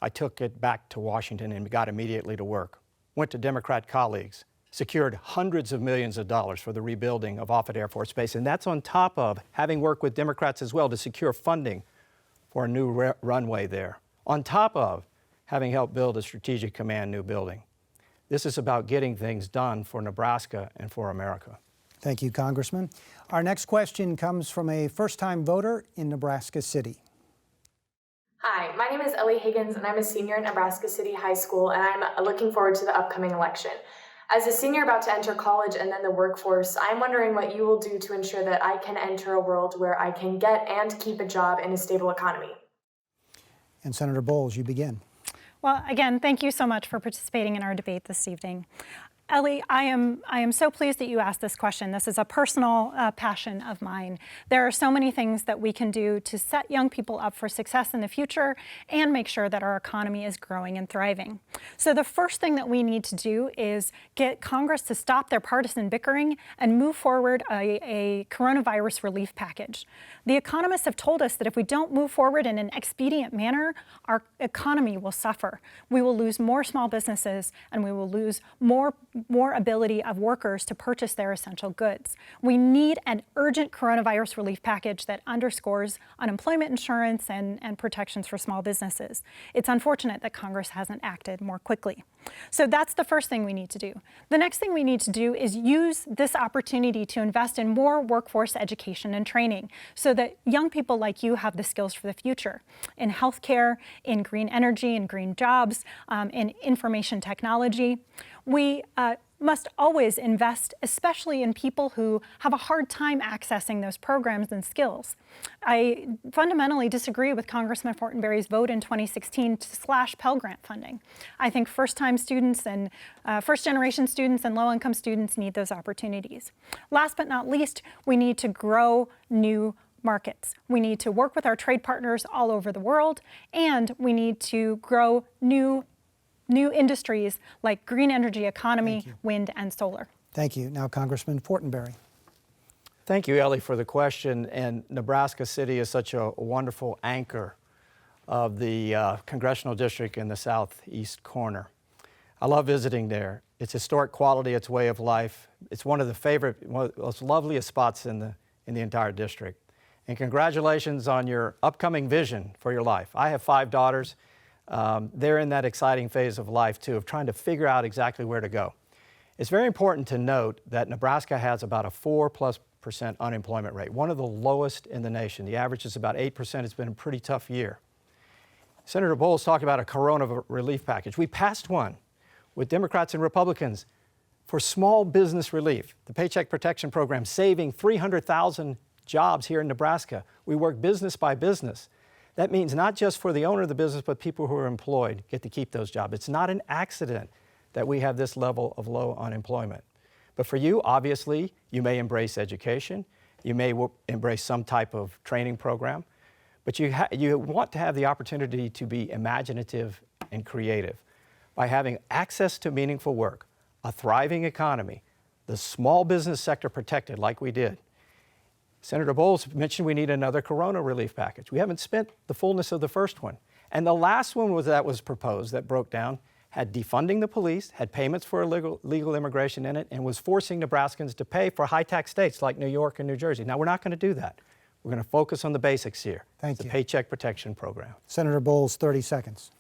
I took it back to Washington and got immediately to work. Went to Democrat colleagues, secured hundreds of millions of dollars for the rebuilding of Offutt Air Force Base. And that's on top of having worked with Democrats as well to secure funding for a new runway there. On top of having helped build a Strategic Command new building. This is about getting things done for Nebraska and for America. Thank you, Congressman. Our next question comes from a first-time voter in Nebraska City. Hi, my name is Ellie Higgins, and I'm a senior at Nebraska City High School, and I'm looking forward to the upcoming election. As a senior about to enter college and then the workforce, I'm wondering what you will do to ensure that I can enter a world where I can get and keep a job in a stable economy. And Senator Bowles, you begin. Well, again, thank you so much for participating in our debate this evening. Ellie, I am so pleased that you asked this question. This is a personal passion of mine. There are so many things that we can do to set young people up for success in the future and make sure that our economy is growing and thriving. So the first thing that we need to do is get Congress to stop their partisan bickering and move forward a coronavirus relief package. The economists have told us that if we don't move forward in an expedient manner, our economy will suffer. We will lose more small businesses and we will lose more ability of workers to purchase their essential goods. We need an urgent coronavirus relief package that underscores unemployment insurance and protections for small businesses. It's unfortunate that Congress hasn't acted more quickly. So that's the first thing we need to do. The next thing we need to do is use this opportunity to invest in more workforce education and training so that young people like you have the skills for the future in healthcare, in green energy, in green jobs, in information technology. We must always invest, especially in people who have a hard time accessing those programs and skills. I fundamentally disagree with Congressman Fortenberry's vote in 2016 to slash Pell Grant funding. I think first-time students and first-generation students and low-income students need those opportunities. Last but not least, we need to grow new markets. We need to work with our trade partners all over the world, and we need to grow new industries like green energy economy, wind, and solar. Thank you. Now, Congressman Fortenberry. Thank you, Ellie, for the question. And Nebraska City is such a wonderful anchor of the congressional district in the southeast corner. I love visiting there. Its historic quality, its way of life. It's one of the most loveliest spots in the entire district. And congratulations on your upcoming vision for your life. I have 5 daughters. They're in that exciting phase of life, too, of trying to figure out exactly where to go. It's very important to note that Nebraska has about a 4+% unemployment rate, one of the lowest in the nation. The average is about 8%. It's been a pretty tough year. Senator Bowles talked about a corona relief package. We passed one with Democrats and Republicans for small business relief. The Paycheck Protection Program saving 300,000 jobs here in Nebraska. We work business by business. That means not just for the owner of the business, but people who are employed get to keep those jobs. It's not an accident that we have this level of low unemployment. But for you, obviously, you may embrace education. You may embrace some type of training program. But you want to have the opportunity to be imaginative and creative by having access to meaningful work, a thriving economy, the small business sector protected like we did. Senator Bowles mentioned we need another corona relief package. We haven't spent the fullness of the first one. And the last one that was proposed that broke down had defunding the police, had payments for illegal immigration in it, and was forcing Nebraskans to pay for high-tax states like New York and New Jersey. Now, we're not going to do that. We're going to focus on the basics here. Thank you. The Paycheck Protection Program. Senator Bowles, 30 seconds.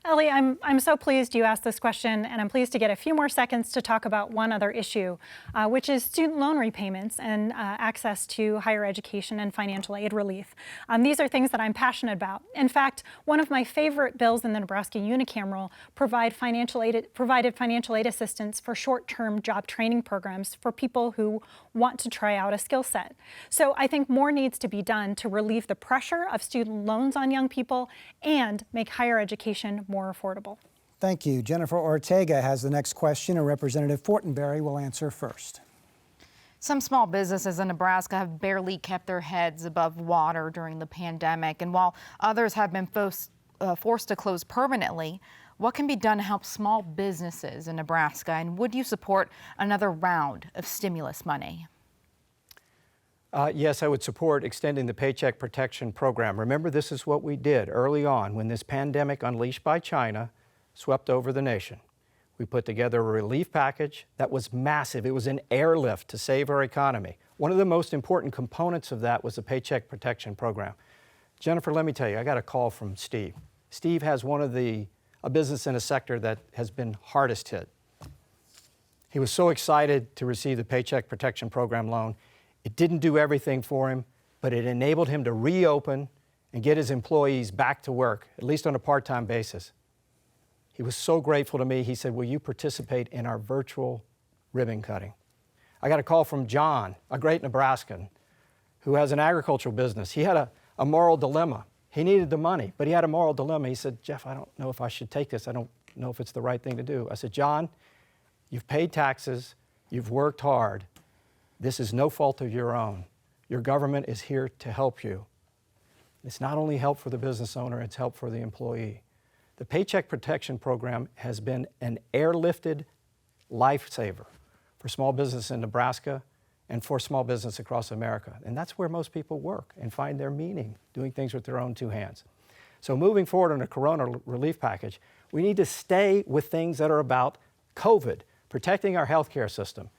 Ellie, I'm so pleased you asked this question, and I'm pleased to get a few more seconds to talk about one other issue, which is student loan repayments and access to higher education and financial aid relief. These are things that I'm passionate about. In fact, one of my favorite bills in the Nebraska unicameral provided financial aid assistance for short-term job training programs for people who want to try out a skill set. So I think more needs to be done to relieve the pressure of student loans on young people and make higher education more affordable. Thank you. Jennifer Ortega has the next question, and Representative Fortenberry will answer first. Some small businesses in Nebraska have barely kept their heads above water during the pandemic, and while others have been forced to close permanently, what can be done to help small businesses in Nebraska, and would you support another round of stimulus money? Yes, I would support extending the Paycheck Protection Program. Remember, this is what we did early on when this pandemic unleashed by China swept over the nation. We put together a relief package that was massive. It was an airlift to save our economy. One of the most important components of that was the Paycheck Protection Program. Jennifer, let me tell you, I got a call from Steve. Steve has a business in a sector that has been hardest hit. He was so excited to receive the Paycheck Protection Program loan. It didn't do everything for him, but it enabled him to reopen and get his employees back to work, at least on a part-time basis. He was so grateful to me. He said, will you participate in our virtual ribbon cutting? I got a call from John, a great Nebraskan, who has an agricultural business. He had a moral dilemma. He needed the money, but he had a moral dilemma. He said, Jeff, I don't know if I should take this. I don't know if it's the right thing to do. I said, John, you've paid taxes. You've worked hard. This is no fault of your own. Your government is here to help you. It's not only help for the business owner, it's help for the employee. The Paycheck Protection Program has been an airlifted lifesaver for small business in Nebraska and for small business across America. And that's where most people work and find their meaning, doing things with their own two hands. So moving forward on a corona relief package, we need to stay with things that are about COVID, protecting our healthcare system,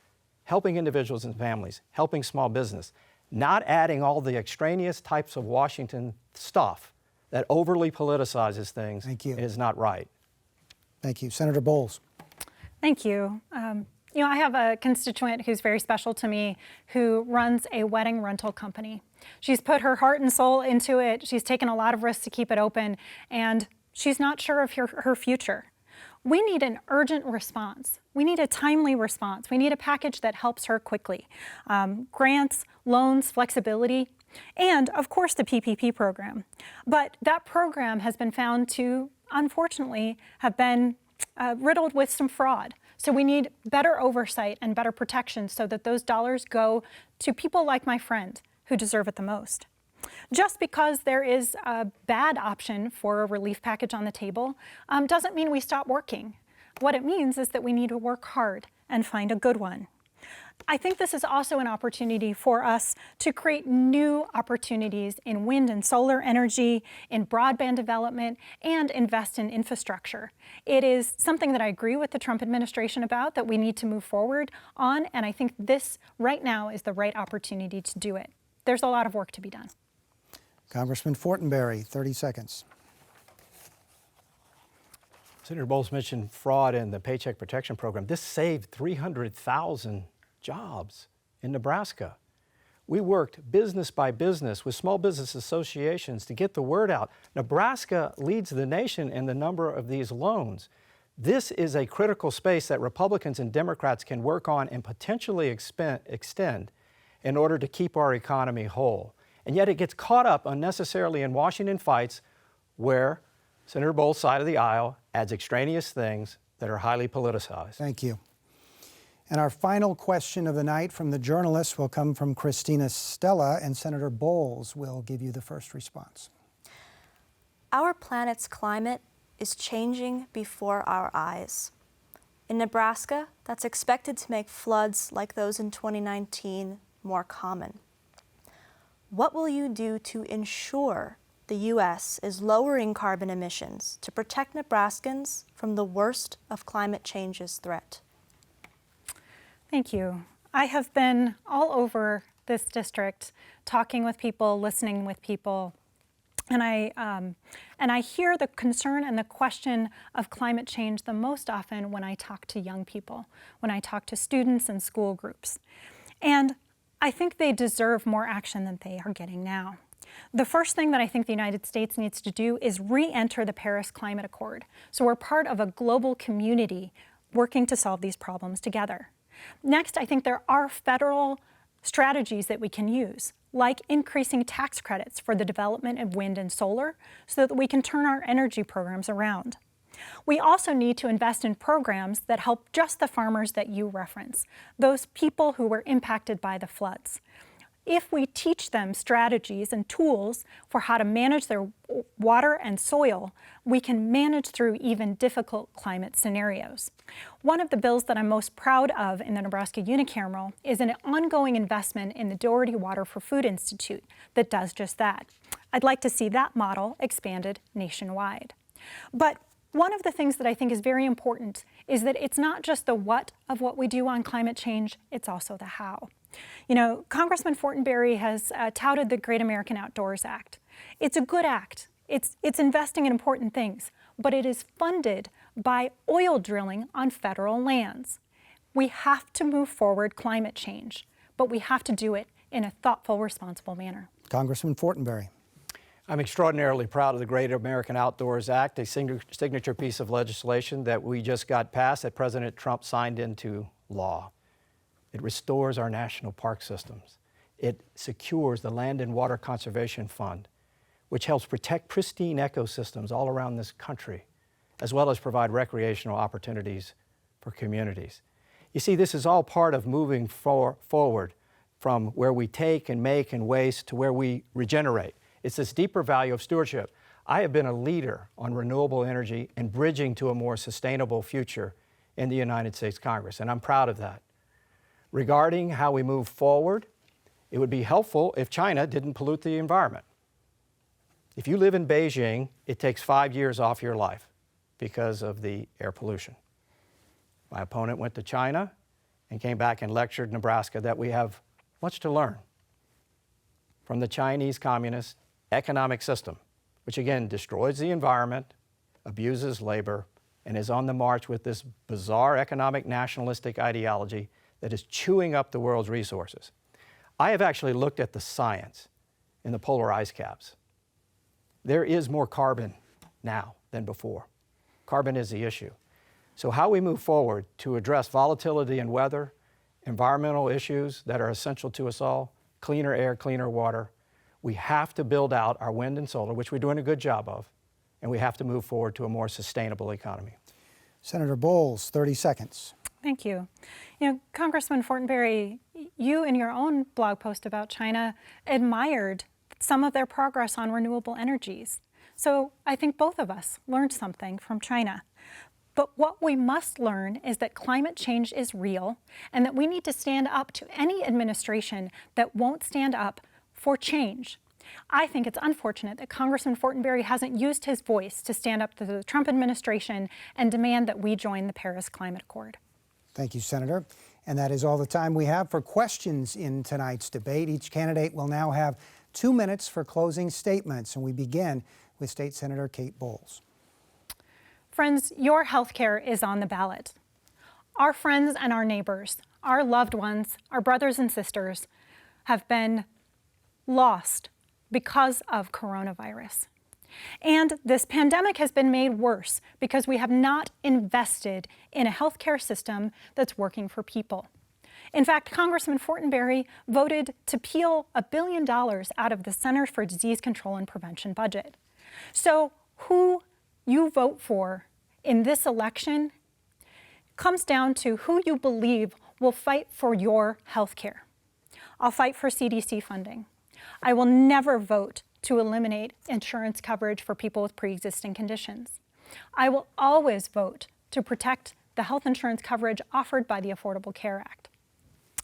helping individuals and families, helping small business, not adding all the extraneous types of Washington stuff that overly politicizes things. Thank you. It is not right. Thank you. Senator Bowles. Thank you. I have a constituent who's very special to me who runs a wedding rental company. She's put her heart and soul into it. She's taken a lot of risks to keep it open, and she's not sure of her future. We need an urgent response. We need a timely response. We need a package that helps her quickly. Grants, loans, flexibility, and of course the PPP program. But that program has been found to, unfortunately, have been riddled with some fraud. So we need better oversight and better protection so that those dollars go to people like my friend who deserve it the most. Just because there is a bad option for a relief package on the table doesn't mean we stop working. What it means is that we need to work hard and find a good one. I think this is also an opportunity for us to create new opportunities in wind and solar energy, in broadband development, and invest in infrastructure. It is something that I agree with the Trump administration about, that we need to move forward on, and I think this right now is the right opportunity to do it. There's a lot of work to be done. Congressman Fortenberry, 30 seconds. Senator Bowles mentioned fraud in the Paycheck Protection Program. This saved 300,000 jobs in Nebraska. We worked business by business with small business associations to get the word out. Nebraska leads the nation in the number of these loans. This is a critical space that Republicans and Democrats can work on and potentially extend in order to keep our economy whole. And yet it gets caught up unnecessarily in Washington fights where Senator Bowles' side of the aisle adds extraneous things that are highly politicized. Thank you. And our final question of the night from the journalists will come from Christina Stella, and Senator Bowles will give you the first response. Our planet's climate is changing before our eyes. In Nebraska, that's expected to make floods like those in 2019 more common. What will you do to ensure the U.S. is lowering carbon emissions to protect Nebraskans from the worst of climate change's threat? Thank you. I have been all over this district, talking with people, listening with people, and I hear the concern and the question of climate change the most often when I talk to young people, when I talk to students and school groups. And I think they deserve more action than they are getting now. The first thing that I think the United States needs to do is re-enter the Paris Climate Accord. So we're part of a global community working to solve these problems together. Next, I think there are federal strategies that we can use, like increasing tax credits for the development of wind and solar so that we can turn our energy programs around. We also need to invest in programs that help just the farmers that you reference, those people who were impacted by the floods. If we teach them strategies and tools for how to manage their water and soil, we can manage through even difficult climate scenarios. One of the bills that I'm most proud of in the Nebraska Unicameral is an ongoing investment in the Doherty Water for Food Institute that does just that. I'd like to see that model expanded nationwide. But one of the things that I think is very important is that it's not just the what of what we do on climate change, it's also the how. You know, Congressman Fortenberry has touted the Great American Outdoors Act. It's a good act. It's investing in important things, but it is funded by oil drilling on federal lands. We have to move forward climate change, but we have to do it in a thoughtful, responsible manner. Congressman Fortenberry. I'm extraordinarily proud of the Great American Outdoors Act, a signature piece of legislation that we just got passed that President Trump signed into law. It restores our national park systems. It secures the Land and Water Conservation Fund, which helps protect pristine ecosystems all around this country, as well as provide recreational opportunities for communities. You see, this is all part of moving forward from where we take and make and waste to where we regenerate. It's this deeper value of stewardship. I have been a leader on renewable energy and bridging to a more sustainable future in the United States Congress, and I'm proud of that. Regarding how we move forward, it would be helpful if China didn't pollute the environment. If you live in Beijing, it takes 5 years off your life because of the air pollution. My opponent went to China and came back and lectured Nebraska that we have much to learn from the Chinese Communist economic system, which again destroys the environment, abuses labor, and is on the march with this bizarre economic nationalistic ideology that is chewing up the world's resources. I have actually looked at the science in the polar ice caps. There is more carbon now than before. Carbon is the issue. So how we move forward to address volatility in weather, environmental issues that are essential to us all, cleaner air, cleaner water, we have to build out our wind and solar, which we're doing a good job of, and we have to move forward to a more sustainable economy. Senator Bowles, 30 seconds. Thank you. You know, Congressman Fortenberry, you in your own blog post about China admired some of their progress on renewable energies. So I think both of us learned something from China. But what we must learn is that climate change is real and that we need to stand up to any administration that won't stand up for change. I think it's unfortunate that Congressman Fortenberry hasn't used his voice to stand up to the Trump administration and demand that we join the Paris Climate Accord. Thank you, Senator. And that is all the time we have for questions in tonight's debate. Each candidate will now have 2 minutes for closing statements, and we begin with State Senator Kate Bowles. Friends, your health care is on the ballot. Our friends and our neighbors, our loved ones, our brothers and sisters have been lost because of coronavirus. And this pandemic has been made worse because we have not invested in a healthcare system that's working for people. In fact, Congressman Fortenberry voted to peel $1 billion out of the Centers for Disease Control and Prevention budget. So who you vote for in this election comes down to who you believe will fight for your health care. I'll fight for CDC funding. I will never vote to eliminate insurance coverage for people with pre-existing conditions. I will always vote to protect the health insurance coverage offered by the Affordable Care Act.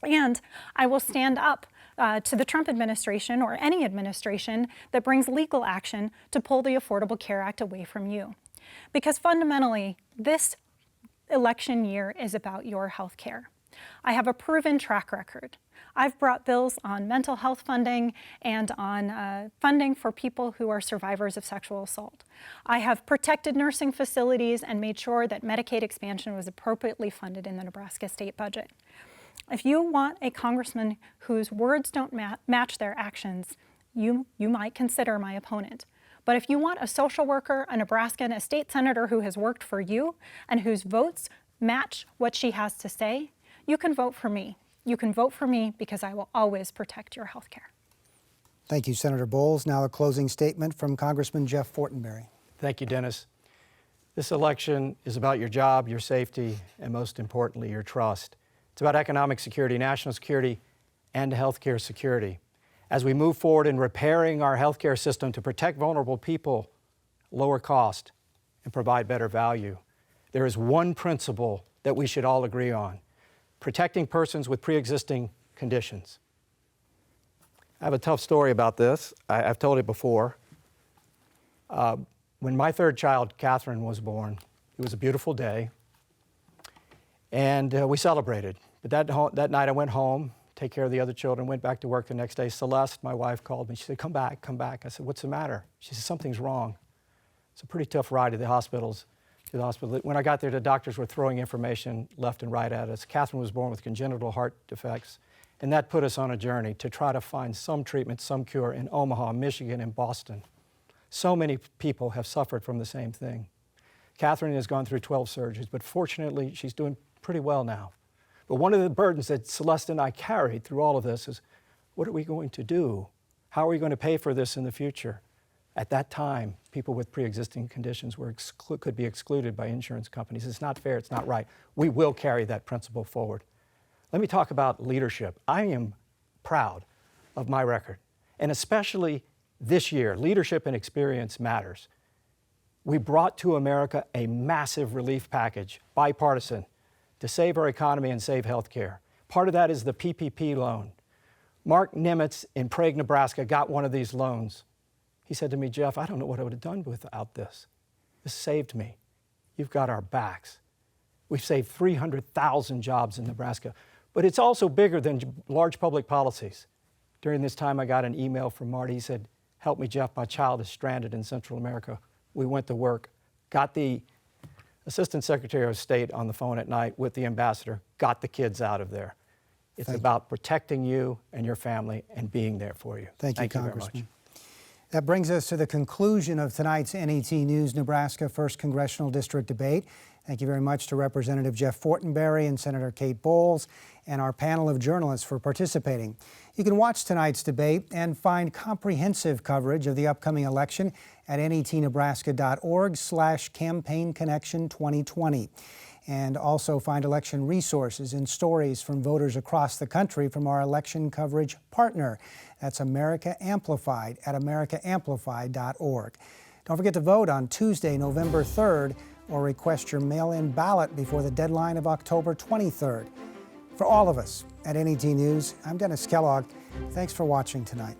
And I will stand up to the Trump administration or any administration that brings legal action to pull the Affordable Care Act away from you. Because fundamentally, this election year is about your health care. I have a proven track record. I've brought bills on mental health funding and on funding for people who are survivors of sexual assault. I have protected nursing facilities and made sure that Medicaid expansion was appropriately funded in the Nebraska state budget. If you want a congressman whose words don't match their actions, you might consider my opponent. But if you want a social worker, a Nebraskan, a state senator who has worked for you and whose votes match what she has to say, you can vote for me. You can vote for me because I will always protect your health care. Thank you, Senator Bowles. Now a closing statement from Congressman Jeff Fortenberry. Thank you, Dennis. This election is about your job, your safety, and most importantly, your trust. It's about economic security, national security, and healthcare security. As we move forward in repairing our healthcare system to protect vulnerable people, lower cost, and provide better value, there is one principle that we should all agree on: protecting persons with pre-existing conditions. I have a tough story about this. I've told it before. When my third child, Catherine, was born, it was a beautiful day, and we celebrated. But that night I went home, take care of the other children, went back to work the next day. Celeste, my wife, called me. She said, come back, come back. I said, what's the matter? She said, something's wrong. It's a pretty tough ride to the hospital. When I got there, the doctors were throwing information left and right at us. Catherine was born with congenital heart defects, and that put us on a journey to try to find some treatment, some cure in Omaha, Michigan, and Boston. So many people have suffered from the same thing. Catherine has gone through 12 surgeries, but fortunately, she's doing pretty well now. But one of the burdens that Celeste and I carried through all of this is, what are we going to do? How are we going to pay for this in the future? At that time, people with pre-existing conditions could be excluded by insurance companies. It's not fair, it's not right. We will carry that principle forward. Let me talk about leadership. I am proud of my record, and especially this year, leadership and experience matters. We brought to America a massive relief package, bipartisan, to save our economy and save health care. Part of that is the PPP loan. Mark Nimitz in Prague, Nebraska got one of these loans. He said to me, Jeff, I don't know what I would have done without this. This saved me. You've got our backs. We've saved 300,000 jobs in Nebraska. But it's also bigger than large public policies. During this time, I got an email from Marty. He said, help me, Jeff, my child is stranded in Central America. We went to work, got the Assistant Secretary of State on the phone at night with the ambassador, got the kids out of there. It's about protecting you and your family and being there for you. Thank you, very Congressman. much. That brings us to the conclusion of tonight's NET News Nebraska 1st Congressional District debate. Thank you very much to Representative Jeff Fortenberry and Senator Kate Bowles and our panel of journalists for participating. You can watch tonight's debate and find comprehensive coverage of the upcoming election at netnebraska.org/campaignconnection2020. And also find election resources and stories from voters across the country from our election coverage partner. That's America Amplified at americaamplified.org. Don't forget to vote on Tuesday, November 3rd, or request your mail-in ballot before the deadline of October 23rd. For all of us at NET News, I'm Dennis Kellogg. Thanks for watching tonight.